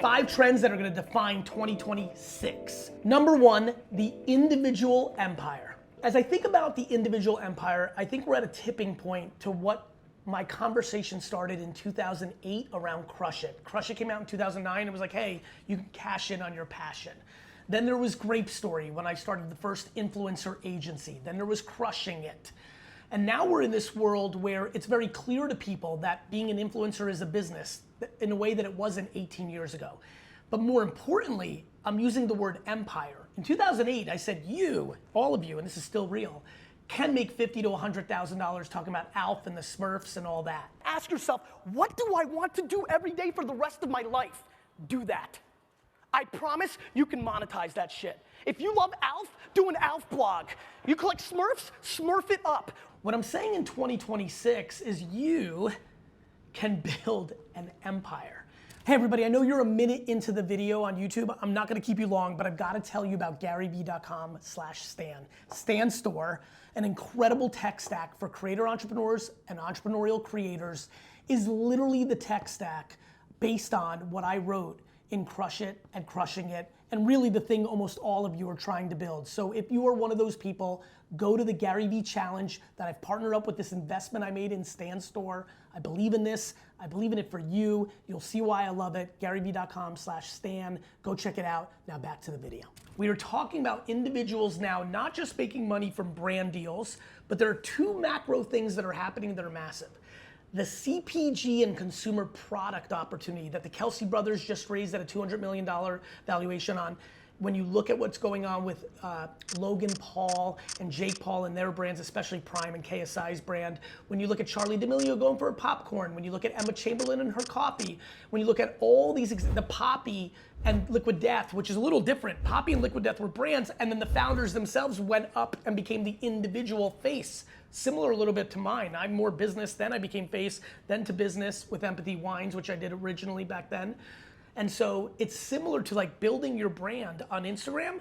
5 trends that are gonna define 2026. Number 1, the individual empire. As I think about the individual empire, I think we're at a tipping point to what my conversation started in 2008 around Crush It. Crush It came out in 2009. It was like, hey, you can cash in on your passion. Then there was Grape Story when I started the first influencer agency. Then there was Crushing It. And now we're in this world where it's very clear to people that being an influencer is a business in a way that it wasn't 18 years ago. But more importantly, I'm using the word empire. In 2008, I said you, all of you, and this is still real, can make $50,000 to $100,000 talking about Alf and the Smurfs and all that. Ask yourself, what do I want to do every day for the rest of my life? Do that. I promise you can monetize that shit. If you love Alf, do an Alf blog. You collect Smurfs, Smurf it up. What I'm saying in 2026 is you can build an empire. Hey everybody, I know you're a minute into the video on YouTube. I'm not gonna keep you long, but I've gotta tell you about GaryVee.com/Stan. Stan Store, an incredible tech stack for creator entrepreneurs and entrepreneurial creators, is literally the tech stack based on what I wrote in Crush It and Crushing It, and really the thing almost all of you are trying to build. So if you are one of those people, go to the GaryVee challenge that I've partnered up with this investment I made in Stan Store. I believe in this. I believe in it for you. You'll see why I love it. GaryVee.com/Stan. Go check it out. Now back to the video. We are talking about individuals now not just making money from brand deals, but there are 2 macro things that are happening that are massive. The CPG and consumer product opportunity that the Kelsey brothers just raised at a $200 million valuation on. When you look at what's going on with Logan Paul and Jake Paul and their brands, especially Prime and KSI's brand. When you look at Charli D'Amelio going for a popcorn. When you look at Emma Chamberlain and her coffee. When you look at all these, the Poppy and Liquid Death, which is a little different. Poppy and Liquid Death were brands, and then the founders themselves went up and became the individual face. Similar a little bit to mine. I'm more business, then I became face, then to business with Empathy Wines, which I did originally back then. And so it's similar to like building your brand on Instagram,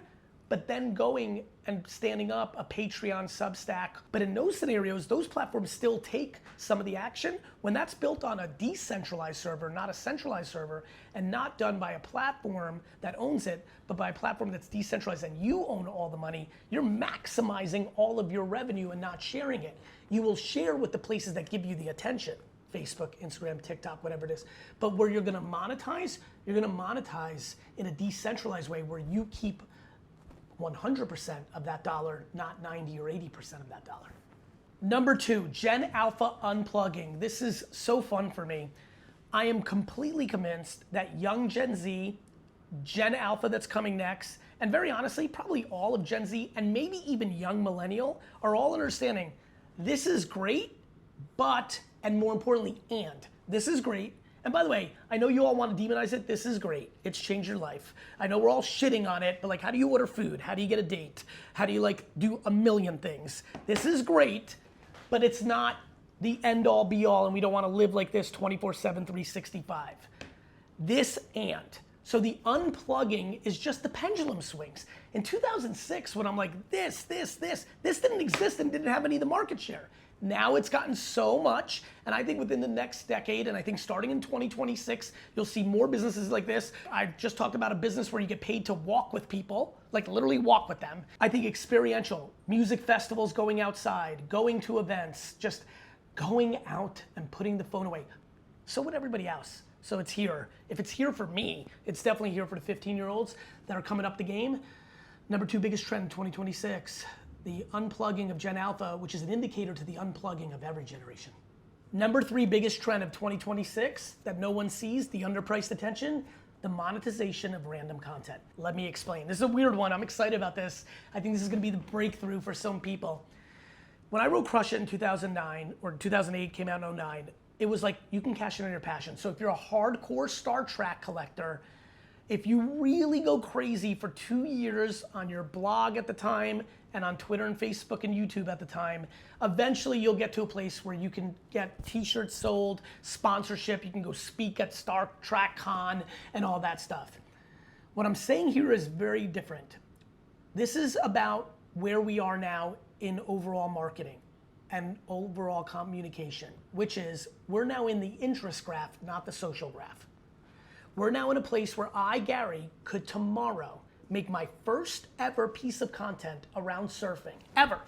but then going and standing up a Patreon Substack. But in those scenarios, those platforms still take some of the action when that's built on a decentralized server, not a centralized server, and not done by a platform that owns it, but by a platform that's decentralized and you own all the money. You're maximizing all of your revenue and not sharing it. You will share with the places that give you the attention. Facebook, Instagram, TikTok, whatever it is. But where you're gonna monetize, you're gonna monetize in a decentralized way where you keep 100% of that dollar, not 90 or 80% of that dollar. Number 2, Gen Alpha unplugging. This is so fun for me. I am completely convinced that young Gen Z, Gen Alpha that's coming next, and very honestly, probably all of Gen Z and maybe even young millennial are all understanding this is great, but, and more importantly, and. This is great. And by the way, I know you all want to demonize it. This is great. It's changed your life. I know we're all shitting on it, but like, how do you order food? How do you get a date? How do you like do a million things? This is great, but it's not the end all be all, and we don't want to live like this 24/7, 365. This and. So the unplugging is just the pendulum swings. In 2006, when I'm like, this didn't exist and didn't have any of the market share. Now it's gotten so much, and I think within the next decade, and I think starting in 2026, you'll see more businesses like this. I just talked about a business where you get paid to walk with people, like literally walk with them. I think experiential, music festivals, going outside, going to events, just going out and putting the phone away. So would everybody else. So it's here. If it's here for me, it's definitely here for the 15-year-olds that are coming up the game. Number 2 biggest trend in 2026. The unplugging of Gen Alpha, which is an indicator to the unplugging of every generation. Number 3 biggest trend of 2026 that no one sees, the underpriced attention, the monetization of random content. Let me explain. This is a weird one. I'm excited about this. I think this is gonna be the breakthrough for some people. When I wrote Crush It in 2009, or 2008, came out in 2009, it was like, you can cash in on your passion. So if you're a hardcore Star Trek collector, if you really go crazy for 2 years on your blog at the time and on Twitter and Facebook and YouTube at the time, eventually you'll get to a place where you can get t-shirts sold, sponsorship, you can go speak at Star Trek Con and all that stuff. What I'm saying here is very different. This is about where we are now in overall marketing and overall communication, which is we're now in the interest graph, not the social graph. We're now in a place where I, Gary, could tomorrow make my first ever piece of content around surfing, ever.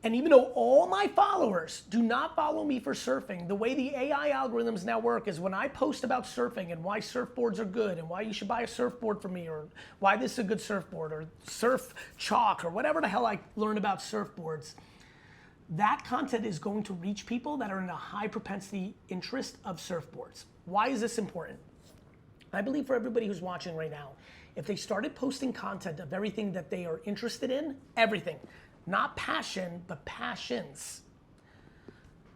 And even though all my followers do not follow me for surfing, the way the AI algorithms now work is when I post about surfing and why surfboards are good and why you should buy a surfboard from me or why this is a good surfboard or surf chalk or whatever the hell I learn about surfboards, that content is going to reach people that are in a high propensity interest of surfboards. Why is this important? I believe for everybody who's watching right now, if they started posting content of everything that they are interested in, everything, not passion, but passions,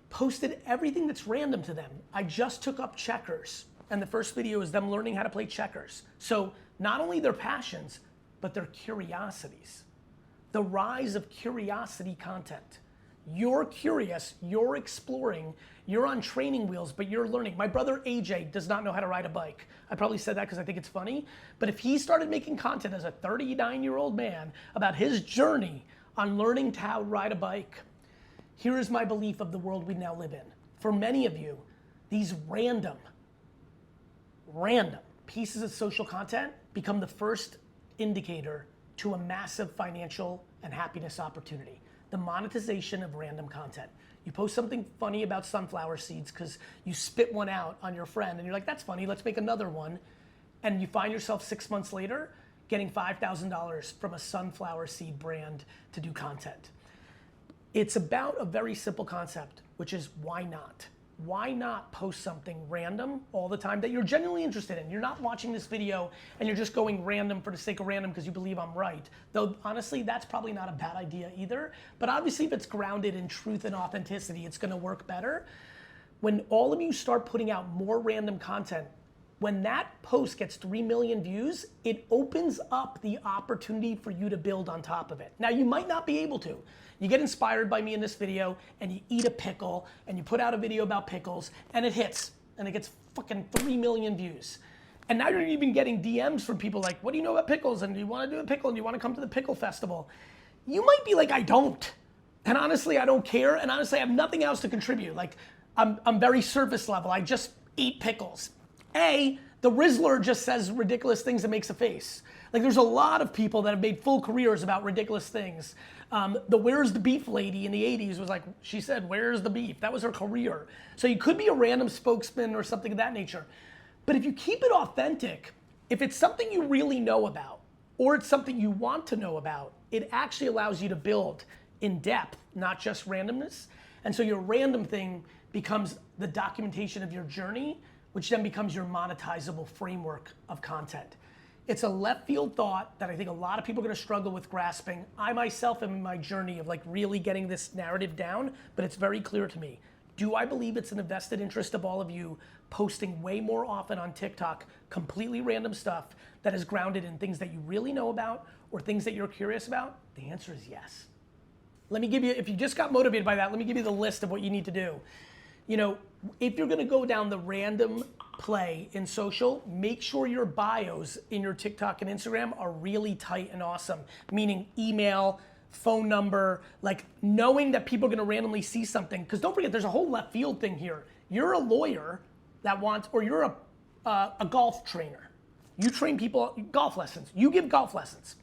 posted everything that's random to them. I just took up checkers, and the first video is them learning how to play checkers. So not only their passions, but their curiosities. The rise of curiosity content. You're curious, you're exploring, you're on training wheels, but you're learning. My brother AJ does not know how to ride a bike. I probably said that because I think it's funny, but if he started making content as a 39-year-old man about his journey on learning how to ride a bike, here is my belief of the world we now live in. For many of you, these random pieces of social content become the first indicator to a massive financial and happiness opportunity. The monetization of random content. You post something funny about sunflower seeds because you spit one out on your friend and you're like, that's funny, let's make another one. And you find yourself 6 months later getting $5,000 from a sunflower seed brand to do content. It's about a very simple concept, which is why not? Why not post something random all the time that you're genuinely interested in? You're not watching this video and you're just going random for the sake of random because you believe I'm right. Though honestly, that's probably not a bad idea either. But obviously if it's grounded in truth and authenticity, it's gonna work better. When all of you start putting out more random content, when that post gets 3 million views, it opens up the opportunity for you to build on top of it. Now you might not be able to. You get inspired by me in this video and you eat a pickle and you put out a video about pickles and it hits and it gets fucking 3 million views. And now you're even getting DMs from people like, what do you know about pickles? And do you want to do a pickle and do you want to come to the pickle festival? You might be like, I don't. And honestly, I don't care. And honestly, I have nothing else to contribute. Like I'm very surface level. I just eat pickles. The Rizzler just says ridiculous things and makes a face. Like there's a lot of people that have made full careers about ridiculous things. The Where's the Beef lady in the 80s was like, she said, where's the beef? That was her career. So you could be a random spokesman or something of that nature. But if you keep it authentic, if it's something you really know about, or it's something you want to know about, it actually allows you to build in depth, not just randomness. And so your random thing becomes the documentation of your journey, which then becomes your monetizable framework of content. It's a left field thought that I think a lot of people are gonna struggle with grasping. I myself am in my journey of like really getting this narrative down, but it's very clear to me. Do I believe it's an invested interest of all of you posting way more often on TikTok, completely random stuff that is grounded in things that you really know about or things that you're curious about? The answer is yes. Let me give you, if you just got motivated by that, let me give you the list of what you need to do. You know, if you're gonna go down the random play in social, make sure your bios in your TikTok and Instagram are really tight and awesome. Meaning email, phone number, like knowing that people are gonna randomly see something. Because don't forget, there's a whole left field thing here. You're a lawyer that wants, or you're a golf trainer. You train people, golf lessons. You give golf lessons.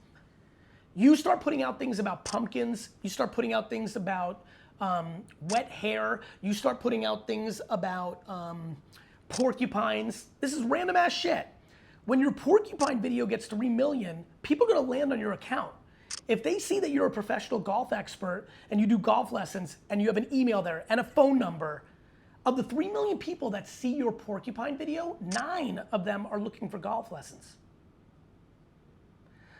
You start putting out things about pumpkins. You start putting out things about wet hair. You start putting out things about porcupines. This is random ass shit. When your porcupine video gets 3 million, people are gonna land on your account. If they see that you're a professional golf expert and you do golf lessons and you have an email there and a phone number, of the 3 million people that see your porcupine video, 9 of them are looking for golf lessons.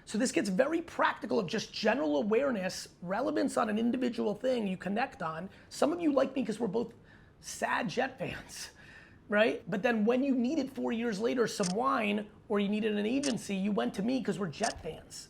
So this gets very practical of just general awareness, relevance on an individual thing you connect on. Some of you like me because we're both sad Jet fans, right? But then when you needed 4 years later some wine or you needed an agency, you went to me because we're Jet fans.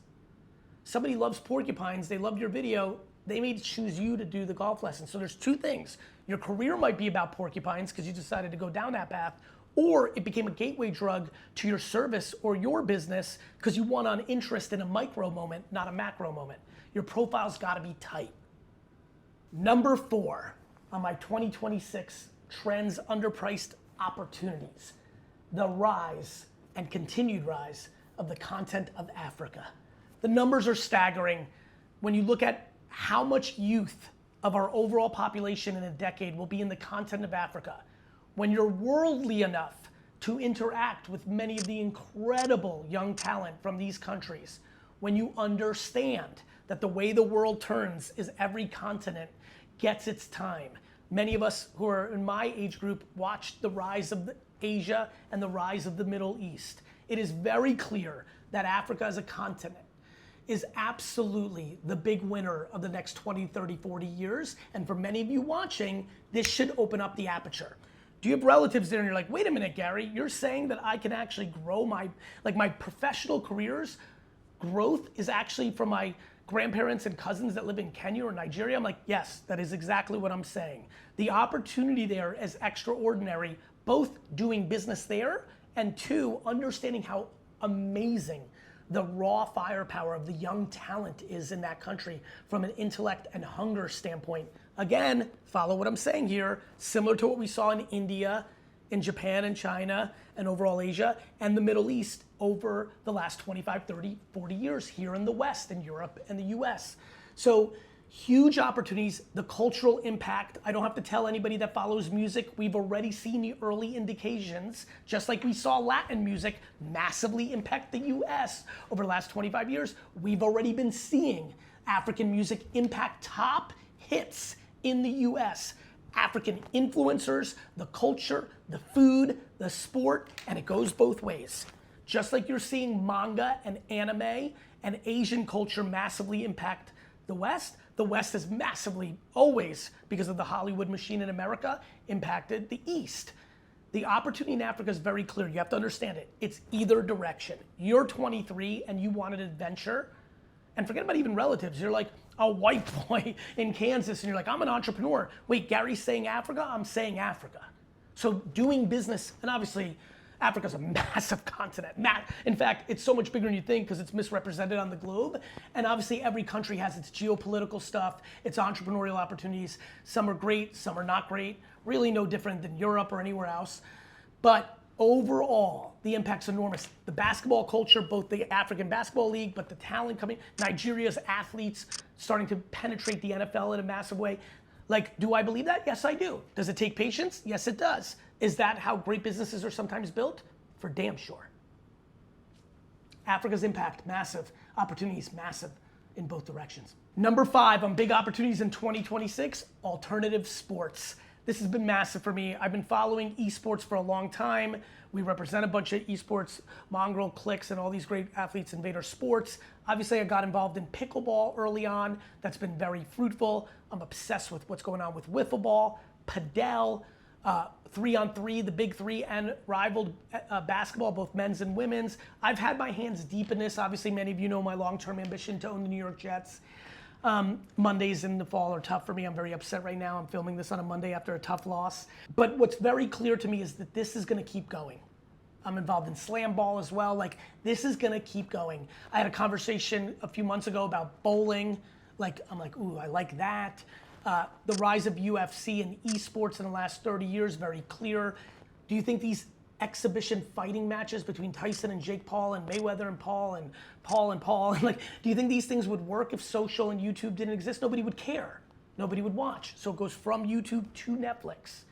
Somebody loves porcupines, they loved your video, they may choose you to do the golf lesson. So there's 2 things. Your career might be about porcupines because you decided to go down that path, or it became a gateway drug to your service or your business because you won on interest in a micro moment, not a macro moment. Your profile's gotta be tight. Number 4 on my 2026 trends underpriced opportunities. the rise and continued rise of the content of Africa. The numbers are staggering when you look at how much youth of our overall population in a decade will be in the content of Africa. When you're worldly enough to interact with many of the incredible young talent from these countries, when you understand that the way the world turns is every continent gets its time. Many of us who are in my age group watched the rise of Asia and the rise of the Middle East. It is very clear that Africa as a continent is absolutely the big winner of the next 20, 30, 40 years. And for many of you watching, this should open up the aperture. Do you have relatives there and you're like, wait a minute, Gary, you're saying that I can actually grow my professional careers growth is actually from my grandparents and cousins that live in Kenya or Nigeria? I'm like, yes, that is exactly what I'm saying. The opportunity there is extraordinary, both doing business there and two, understanding how amazing the raw firepower of the young talent is in that country from an intellect and hunger standpoint. Again, follow what I'm saying here, similar to what we saw in India, in Japan and China, and overall Asia, and the Middle East over the last 25, 30, 40 years here in the West, in Europe and the US. So huge opportunities, the cultural impact. I don't have to tell anybody that follows music, we've already seen the early indications, just like we saw Latin music massively impact the US over the last 25 years. We've already been seeing African music impact top hits in the US. African influencers, the culture, the food, the sport, and it goes both ways. Just like you're seeing manga and anime and Asian culture massively impact the West has massively, always, because of the Hollywood machine in America, impacted the East. The opportunity in Africa is very clear. You have to understand it. It's either direction. You're 23 and you want an adventure, and forget about even relatives. You're like a white boy in Kansas and you're like, I'm an entrepreneur. Wait, Gary's saying Africa? I'm saying Africa. So doing business, and obviously Africa's a massive continent. In fact, it's so much bigger than you think because it's misrepresented on the globe. And obviously every country has its geopolitical stuff, its entrepreneurial opportunities. Some are great, some are not great. Really no different than Europe or anywhere else. But overall, the impact's enormous. The basketball culture, both the African Basketball League, but the talent coming, Nigeria's athletes starting to penetrate the NFL in a massive way. Like, do I believe that? Yes, I do. Does it take patience? Yes, it does. Is that how great businesses are sometimes built? For damn sure. Africa's impact, massive. Opportunities, massive in both directions. Number 5 on big opportunities in 2026, alternative sports. This has been massive for me. I've been following esports for a long time. We represent a bunch of esports, Mongrel, Clicks, and all these great athletes in Vayner Sports. Obviously, I got involved in pickleball early on. That's been very fruitful. I'm obsessed with what's going on with wiffle ball, padel, 3-on-3, the big three, and rivaled basketball, both men's and women's. I've had my hands deep in this. Obviously, many of you know my long-term ambition to own the New York Jets. Mondays in the fall are tough for me. I'm very upset right now. I'm filming this on a Monday after a tough loss. But what's very clear to me is that this is gonna keep going. I'm involved in slam ball as well. Like, this is gonna keep going. I had a conversation a few months ago about bowling. Like, I'm like, ooh, I like that. The rise of UFC and esports in the last 30 years, very clear. Do you think these exhibition fighting matches between Tyson and Jake Paul and Mayweather and Paul and Paul and Paul, and like, do you think these things would work if social and YouTube didn't exist? Nobody would care. Nobody would watch. So it goes from YouTube to Netflix.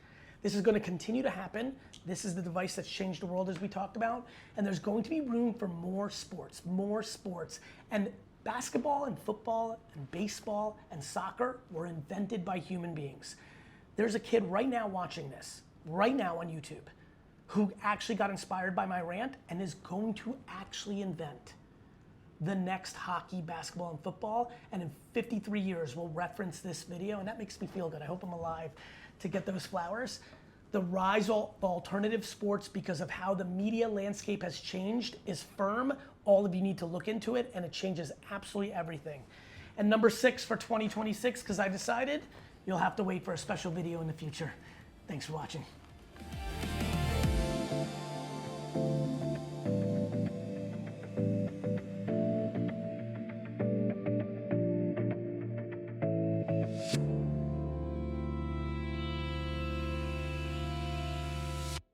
This is going to continue to happen. This is the device that's changed the world, as we talked about. And there's going to be room for more sports, more sports. And basketball and football and baseball and soccer were invented by human beings. There's a kid right now watching this, right now on YouTube, who actually got inspired by my rant and is going to actually invent the next hockey, basketball, and football. And in 53 years, we'll reference this video, and that makes me feel good. I hope I'm alive to get those flowers. The rise of alternative sports, because of how the media landscape has changed, is firm. All of you need to look into it, and it changes absolutely everything. And number 6 for 2026, because I decided, you'll have to wait for a special video in the future. Thanks for watching.